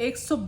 100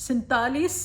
47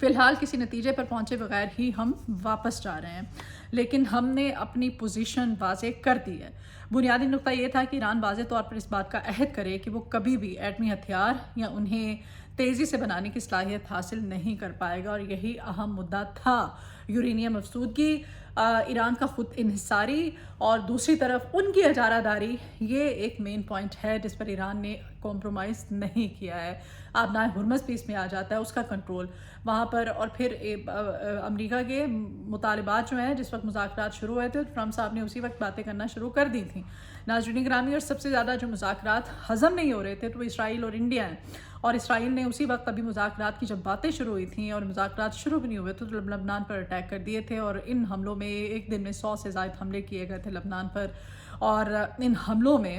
فی الحال کسی نتیجے پر پہنچے بغیر ہی ہم واپس جا رہے ہیں، لیکن ہم نے اپنی پوزیشن واضح کر دی ہے۔ بنیادی نقطہ یہ تھا کہ ایران واضح طور پر اس بات کا عہد کرے کہ وہ کبھی بھی ایٹمی ہتھیار یا انہیں تیزی سے بنانے کی صلاحیت حاصل نہیں کر پائے گا، اور یہی اہم مدعا تھا۔ یورینیم افزودگی، ایران کا خود انحصاری اور دوسری طرف ان کی اجارہ داری، یہ ایک مین پوائنٹ ہے جس پر ایران نے کمپرومائز نہیں کیا ہے۔ آبنائے ہرمز بھی اس میں آ جاتا ہے، اس کا کنٹرول وہاں پر، اور پھر امریکہ کے مطالبات جو ہیں جس وقت مذاکرات شروع ہوئے تھے ٹرمپ صاحب نے اسی وقت باتیں کرنا شروع کر دی تھیں۔ ناظرین گرامی، اور سب سے زیادہ جو مذاکرات ہضم نہیں ہو رہے تھے تو وہ اسرائیل اور انڈیا ہیں، اور اسرائیل نے اسی وقت ابھی مذاکرات کی جب باتیں شروع ہوئی تھیں اور مذاکرات شروع بھی نہیں ہوئے تو لبنان پر اٹیک کر دیے تھے، اور ان حملوں میں ایک دن میں 100 سے زائد حملے کیے گئے تھے لبنان پر، اور ان حملوں میں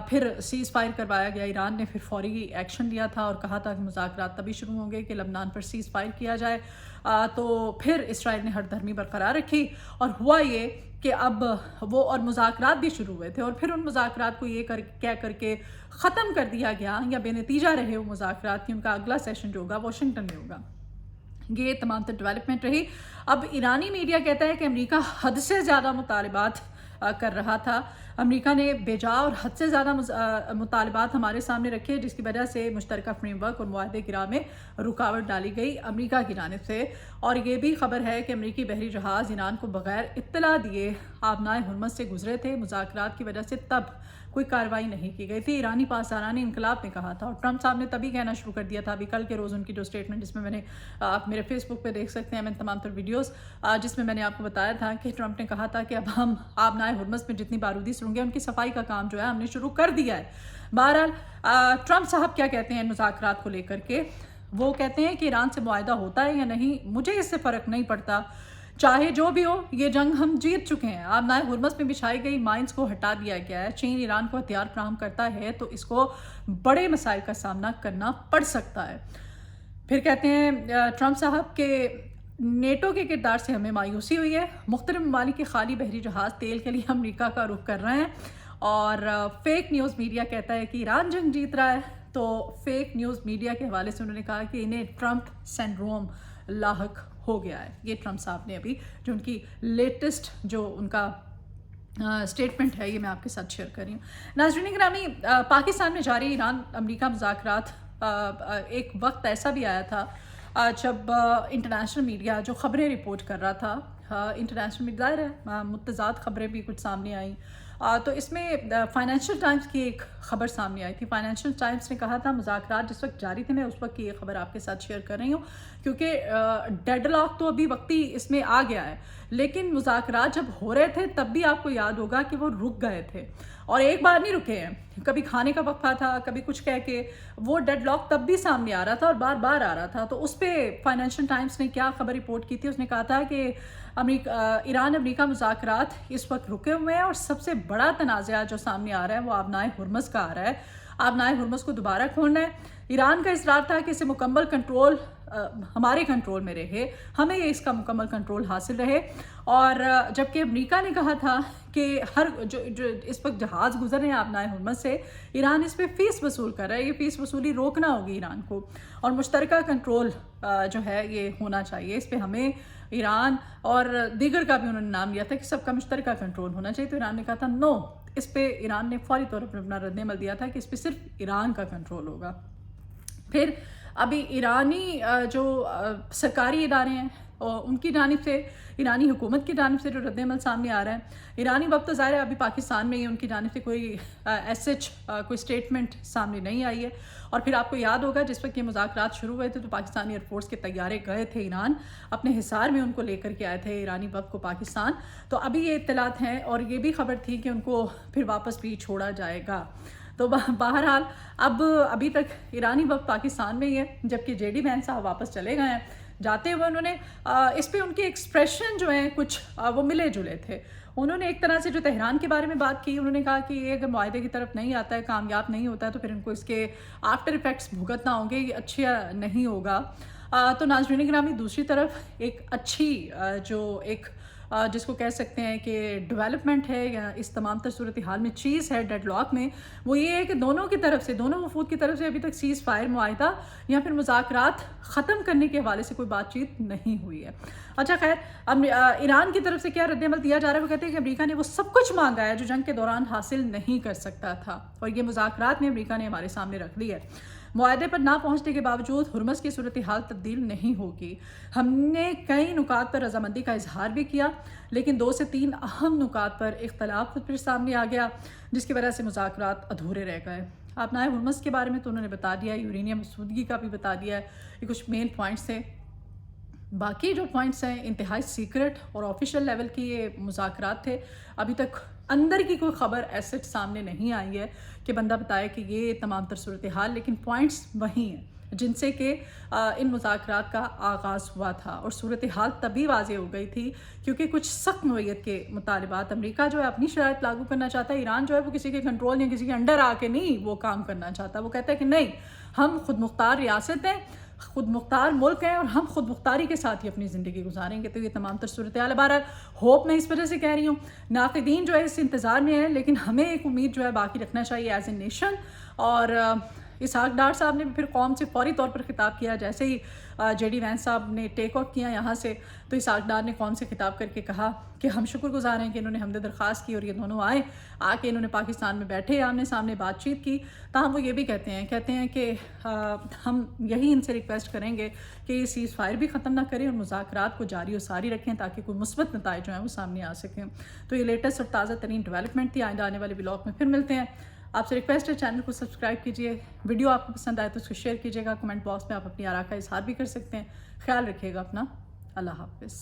پھر سیز فائر کروایا گیا۔ ایران نے پھر فوری ایکشن لیا تھا اور کہا تھا کہ مذاکرات تبھی شروع ہوں گے کہ لبنان پر سیز فائر کیا جائے، تو پھر اسرائیل نے ہٹ دھرمی برقرار رکھی، اور ہوا یہ کہ اب وہ اور مذاکرات بھی شروع ہوئے تھے، اور پھر ان مذاکرات کو یہ کہہ کر کے ختم کر دیا گیا یا بے نتیجہ رہے وہ مذاکرات کہ ان کا اگلا سیشن جو ہوگا واشنگٹن میں ہوگا۔ یہ تمام تر ڈیولپمنٹ رہی۔ اب ایرانی میڈیا کہتا ہے کہ امریکہ حد سے زیادہ مطالبات کر رہا تھا، امریکہ نے بیجا اور حد سے زیادہ مطالبات ہمارے سامنے رکھے، جس کی وجہ سے مشترکہ فریم ورک اور معاہدے گرا میں رکاوٹ ڈالی گئی امریکہ کی جانب سے۔ اور یہ بھی خبر ہے کہ امریکی بحری جہاز ایران کو بغیر اطلاع دیے آبنائے ہرمز سے گزرے تھے، مذاکرات کی وجہ سے تب کوئی کارروائی نہیں کی گئی تھی۔ ایرانی پاسداران انقلاب نے کہا تھا، اور ٹرمپ صاحب نے تبھی کہنا شروع کر دیا تھا، ابھی کل کے روز ان کی جو اسٹیٹمنٹ، جس میں میں نے آپ میرے فیس بک پہ دیکھ سکتے ہیں میں تمام تر ویڈیوز، جس میں میں نے آپ کو بتایا تھا کہ ٹرمپ نے کہا تھا کہ اب ہم آبنائے ہرمز میں جتنی بارودی سرنگیں ان کی صفائی کا کام جو ہے ہم نے شروع کر دیا ہے۔ بہرحال ٹرمپ صاحب کیا کہتے ہیں مذاکرات کو لے کر کے؟ وہ کہتے ہیں کہ ایران سے معاہدہ ہوتا ہے یا نہیں مجھے اس سے فرق نہیں پڑتا، چاہے جو بھی ہو، یہ جنگ ہم جیت چکے ہیں۔ آبنائے ہرمز میں بچھائی گئی مائنز کو ہٹا دیا گیا ہے، چین ایران کو ہتھیار فراہم کرتا ہے تو اس کو بڑے مسائل کا سامنا کرنا پڑ سکتا ہے۔ پھر کہتے ہیں ٹرمپ صاحب کہ نیٹو کے کردار سے ہمیں مایوسی ہوئی ہے، مختلف ممالک کے خالی بحری جہاز تیل کے لیے امریکہ کا رخ کر رہے ہیں، اور فیک نیوز میڈیا کہتا ہے کہ ایران جنگ جیت رہا ہے، تو فیک نیوز میڈیا کے حوالے سے انہوں نے کہا کہ انہیں ٹرمپ سنڈروم لاحق ہو گیا ہے۔ یہ ٹرمپ صاحب نے ابھی جو ان کی لیٹسٹ جو ان کا اسٹیٹمنٹ ہے یہ میں آپ کے ساتھ شیئر کر رہی ہوں۔ ناظرین گرامی، پاکستان میں جاری ایران امریکہ مذاکرات ایک وقت ایسا بھی آیا تھا جب انٹرنیشنل میڈیا جو خبریں رپورٹ کر رہا تھا، انٹرنیشنل میڈیا ظاہر ہے متضاد خبریں بھی کچھ سامنے آئیں، تو اس میں فائنینشیل ٹائمز کی ایک خبر سامنے آئی تھی۔ فائنینشیل ٹائمز نے کہا تھا مذاکرات جس وقت جاری تھے، میں اس وقت کی یہ خبر آپ کے ساتھ شیئر کر رہی ہوں کیونکہ ڈیڈ لاک تو ابھی وقتی اس میں آ گیا ہے، لیکن مذاکرات جب ہو رہے تھے تب بھی آپ کو یاد ہوگا کہ وہ رک گئے تھے، اور ایک بار نہیں رکے ہیں، کبھی کھانے کا وقفہ تھا، کبھی کچھ کہہ کے وہ ڈیڈ لاک تب بھی سامنے آ رہا تھا اور بار بار آ رہا تھا۔ تو اس پہ فائنینشیل ٹائمز نے کیا خبر رپورٹ کی تھی؟ اس نے کہا تھا کہ ایران امریکہ مذاکرات اس وقت رکے ہوئے ہیں، اور سب سے بڑا تنازعہ جو سامنے آ رہا ہے وہ آبنائے ہرمز کا آ رہا ہے۔ آبنائے ہرمز کو دوبارہ کھولنا ہے۔ ایران کا اصرار تھا کہ اسے مکمل کنٹرول ہمارے کنٹرول میں رہے، ہمیں اس کا مکمل کنٹرول حاصل رہے، اور جبکہ امریکہ نے کہا تھا کہ ہر جو اس وقت جہاز گزر رہے ہیں آبنائے ہرمز سے، ایران اس پہ فیس وصول کر رہا ہے، یہ فیس وصولی روکنا ہوگی ایران کو، اور مشترکہ کنٹرول جو ہے یہ ہونا چاہیے، اس پہ ہمیں ایران اور دیگر کا بھی انہوں نے نام لیا تھا کہ سب کا مشترکہ کنٹرول ہونا چاہیے، تو ایران نے کہا تھا نو، اس پہ ایران نے فوری طور پر اپنا رد عمل دیا تھا کہ اس پہ صرف ایران کا کنٹرول ہوگا۔ پھر ابھی ایرانی جو سرکاری ادارے ہیں ان کی جانب سے، ایرانی حکومت کی جانب سے جو رد عمل سامنے آ رہا ہے، ایرانی وقت تو ظاہر ہے ابھی پاکستان میں ہی ان کی جانب سے کوئی کوئی اسٹیٹمنٹ سامنے نہیں آئی ہے، اور پھر آپ کو یاد ہوگا جس وقت یہ مذاکرات شروع ہوئے تھے تو پاکستانی ایئر فورس کے طیارے گئے تھے ایران، اپنے حصار میں ان کو لے کر کے آئے تھے ایرانی وقت کو پاکستان، تو ابھی یہ اطلاعات ہیں، اور یہ بھی خبر تھی کہ ان کو پھر واپس بھی چھوڑا جائے گا۔ تو بہرحال ابھی تک ایرانی وقت پاکستان میں ہی ہے، جبکہ جے ڈی وینس صاحب واپس چلے گئے ہیں۔ جاتے ہوئے انہوں نے اس پہ ان کے ایکسپریشن جو ہیں کچھ وہ ملے جلے تھے، انہوں نے ایک طرح سے جو تہران کے بارے میں بات کی، انہوں نے کہا کہ یہ اگر معاہدے کی طرف نہیں آتا ہے، کامیاب نہیں ہوتا ہے، تو پھر ان کو اس کے آفٹر ایفیکٹس بھگتنا ہوں گے، یہ اچھا نہیں ہوگا۔ تو ناظرین گرامی، دوسری طرف ایک اچھی جو ایک جس کو کہہ سکتے ہیں کہ ڈیولپمنٹ ہے یا اس تمام تر صورتحال میں چیز ہے ڈیڈ لاک میں، وہ یہ ہے کہ دونوں کی طرف سے، دونوں وفود کی طرف سے ابھی تک سیز فائر معاہدہ یا پھر مذاکرات ختم کرنے کے حوالے سے کوئی بات چیت نہیں ہوئی ہے۔ اچھا خیر، اب ایران کی طرف سے کیا رد عمل دیا جا رہا ہے؟ وہ کہتے ہیں کہ امریکہ نے وہ سب کچھ مانگا ہے جو جنگ کے دوران حاصل نہیں کر سکتا تھا، اور یہ مذاکرات میں امریکہ نے ہمارے سامنے رکھ دی ہے۔ معاہدے پر نہ پہنچنے کے باوجود ہرمز کی صورتحال تبدیل نہیں ہوگی۔ ہم نے کئی نکات پر رضامندی کا اظہار بھی کیا، لیکن 2 سے 3 اہم نکات پر اختلاف خود پھر سامنے آ گیا، جس کی وجہ سے مذاکرات ادھورے رہ گئے۔ آپ نائب ہرمز کے بارے میں تو انہوں نے بتا دیا، یورینیم سودگی کا بھی بتا دیا ہے، یہ کچھ مین پوائنٹس تھے۔ باقی جو پوائنٹس ہیں انتہائی سیکرٹ اور آفیشیل لیول کی یہ مذاکرات تھے، ابھی تک اندر کی کوئی خبر ایسٹ سامنے نہیں آئی ہے کہ بندہ بتائے کہ یہ تمام تر صورتحال، لیکن پوائنٹس وہی ہیں جن سے کہ ان مذاکرات کا آغاز ہوا تھا، اور صورتحال تبھی واضح ہو گئی تھی کیونکہ کچھ سخت نوعیت کے مطالبات، امریکہ جو ہے اپنی شرائط لاگو کرنا چاہتا ہے، ایران جو ہے وہ کسی کے کنٹرول یا کسی کے انڈر آ کے نہیں وہ کام کرنا چاہتا، وہ کہتا ہے کہ نہیں، ہم خود مختار ریاست ہیں، خود مختار ملک ہیں، اور ہم خود مختاری کے ساتھ ہی اپنی زندگی گزاریں گے۔ تو یہ تمام تر صورتحال، بہرحال ہوپ میں اس وجہ سے کہہ رہی ہوں، ناقدین جو ہے اس انتظار میں ہے، لیکن ہمیں ایک امید جو ہے باقی رکھنا چاہیے ایز اے نیشن۔ اور اسحاق ڈار صاحب نے بھی پھر قوم سے فوری طور پر خطاب کیا، جیسے ہی جے ڈی وینس صاحب نے ٹیک آف کیا یہاں سے، تو اسحاق ڈار نے قوم سے خطاب کر کے کہا کہ ہم شکر گزار ہیں کہ انہوں نے حمد درخواست کی اور یہ دونوں آئے، آ کے انہوں نے پاکستان میں بیٹھے، آمنے سامنے بات چیت کی۔ تاہم وہ یہ بھی کہتے ہیں کہ ہم یہی ان سے ریکویسٹ کریں گے کہ یہ سیز فائر بھی ختم نہ کریں اور مذاکرات کو جاری و ساری رکھیں تاکہ کوئی مثبت نتائج جو ہیں وہ سامنے آ سکیں۔ تو یہ لیٹسٹ اور تازہ ترین ڈیولپمنٹ تھی۔ آئندہ آنے والے ولاگ میں پھر ملتے ہیں۔ آپ سے ریکویسٹ ہے چینل کو سبسکرائب کیجئے، ویڈیو آپ کو پسند آئے تو اس کو شیئر کیجئے گا، کمنٹ باکس میں آپ اپنی آراء کا اظہار بھی کر سکتے ہیں۔ خیال رکھیے گا اپنا، اللہ حافظ۔